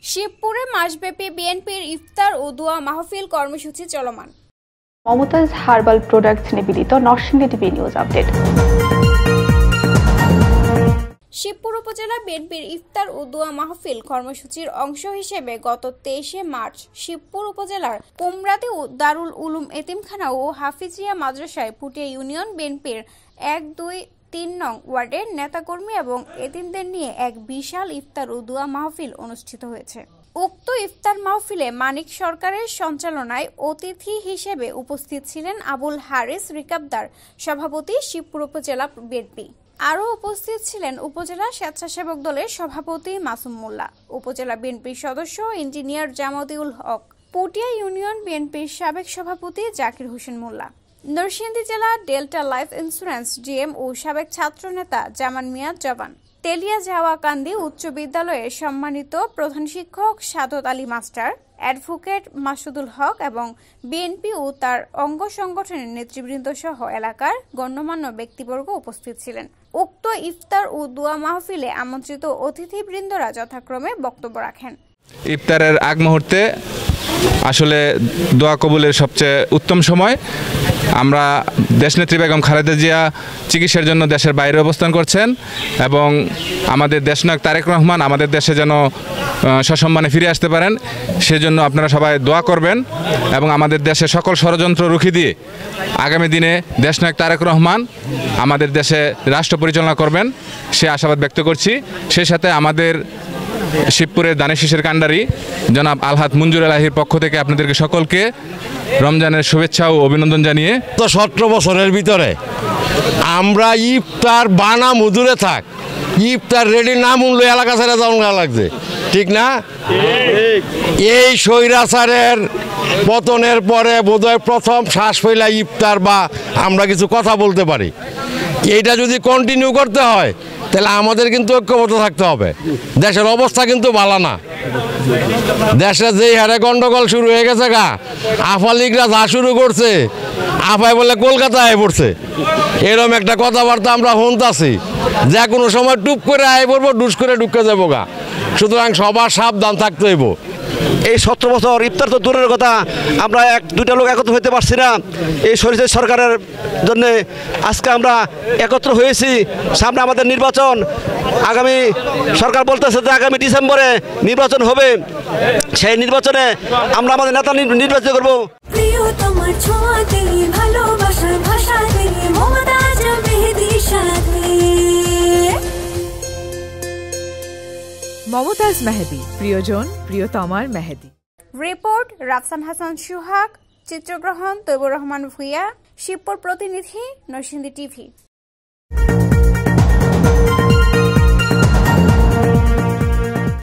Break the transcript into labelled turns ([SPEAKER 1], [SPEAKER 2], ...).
[SPEAKER 1] শিবপুরে মাসব্যাপী বিএনপির ইফতার ও দোয়া মাহফিল কর্মসূচি চলমান।
[SPEAKER 2] মমতাজ হার্বাল প্রোডাক্টস নিবেদিত Narsingdi TV news update.
[SPEAKER 1] Shibpur উপজেলা বিএনপির ইফতার ও দোয়া মাহফিল কর্মসূচির অংশ হিসেবে গত 23শে মার্চ শিবপুর উপজেলার কুমরাতে দারুল উলুম এতিমখানা ও হাফিজিয়া মাদ্রাসায় পুটিয়া ইউনিয়ন বিএনপির 1, 2, 3 নং ওয়ার্ডের নেতাকর্মী এবং এতিমদের নিয়ে এক বিশাল ইফতার ও দোয়া মাহফিল অনুষ্ঠিত হয়েছে। উক্ত ইফতার মাহফিলে মানিক সরকারের সঞ্চালনায় অতিথি হিসেবে উপস্থিত ছিলেন আবুল হারিস রিকাবদার, সভাপতি শিবপুর উপজেলা বিএনপি। আরও উপস্থিত ছিলেন উপজেলা স্বেচ্ছাসেবক দলের সভাপতি মাসুম মোল্লা, উপজেলা বিএনপির সদস্য ইঞ্জিনিয়ার জামাতিউল হক, পুটিয়া ইউনিয়ন বিএনপির সাবেক সভাপতি জাকির হোসেন মোল্লা, নরসিংদী জেলা ডেল্টা লাইফ ইন্স্যুরেন্স ডিএম ও সাবেক ছাত্র নেতা জামান মিয়া জবান, তেলিয়া জাওয়াকান্দি উচ্চ বিদ্যালয়ের সম্মানিত প্রধান শিক্ষক সাদত আলী মাস্টার, অ্যাডভোকেট মাসুদুল হক এবং বিএনপি ও তার অঙ্গ সংগঠনের নেতৃবৃন্দ সহ এলাকার গণ্যমান্য ব্যক্তিবর্গ উপস্থিত ছিলেন। উক্ত ইফতার ও দোয়া মাহফিলে আমন্ত্রিত অতিথিবৃন্দরা যথাক্রমে বক্তব্য রাখেন।
[SPEAKER 3] ইফতারের আগ মুহূর্তে আসলে দোয়া কবুলের সবচেয়ে উত্তম সময়। আমরা দেশনেত্রী বেগম খালেদা জিয়া চিকিৎসার জন্য দেশের বাইরে অবস্থান করছেন এবং আমাদের দেশনায়ক তারেক রহমান আমাদের দেশে যেন সসম্মানে ফিরে আসতে পারেন, সেজন্য আপনারা সবাই দোয়া করবেন এবং আমাদের দেশে সকল ষড়যন্ত্র রুখে দিয়ে আগামী দিনে দেশনায়ক তারেক রহমান আমাদের দেশে রাষ্ট্র পরিচালনা করবেন সে আশাবাদ ব্যক্ত করছি। সেই সাথে আমাদের শিবপুরের দানিশ শীষের কাণ্ডারি জনাব আলহাদ মঞ্জুর আলাহির পক্ষ থেকে আপনাদেরকে সকলকে রমজানের শুভেচ্ছা ও অভিনন্দন জানিয়ে
[SPEAKER 4] 17 বছরের ভিতরে আমরা ইফতার বানা মধুরে থাক ইফতার রেডি না মূল্য এলাকা ছেড়ে যাওয়া লাগছে, ঠিক না? এই স্বৈরাচারের পতনের পরে বোধহয় প্রথম শ্বাস ফেলা ইফতার বা আমরা কিছু কথা বলতে পারি। এইটা যদি কন্টিনিউ করতে হয় তাহলে আমাদের কিন্তু ঐক্যবদ্ধ থাকতে হবে। দেশের অবস্থা কিন্তু ভালো না। দেশে যেই হারে গন্ডগোল শুরু হয়ে গেছে গা, আফা লীগরা যা শুরু করছে, আফায় বলে কলকাতায় পড়ছে, এরকম একটা কথাবার্তা আমরা শুনতাছি। যে কোনো সময় টুপ করে আয় পড়বো, ডুস করে ঢুকে যাবো গা। সুতরাং সবার সাবধান থাকতে হইব।
[SPEAKER 5] এই 17 বছর ইফতার তো দূরের কথা, আমরা 1-2টা লোক একত্র হইতে পারছি না। এই সরকারের জন্য আজকে আমরা একত্র হয়েছি। সামনে আমাদের নির্বাচন, আগামী সরকার বলতেছে যে আগামী ডিসেম্বরে নির্বাচন হবে। সেই নির্বাচনে আমরা আমাদের নেতা নির্বাচন করবো।
[SPEAKER 6] মমতাজ মেহেদি, প্রিয়জন প্রিয়তমার মেহেদি।
[SPEAKER 1] রিপোর্ট রাফসান হাসান সুহাগ, চিত্রগ্রহণ তৈবুর রহমান ভুইয়া, শিবপুর প্রতিনিধি, নরসিংদী টিভি।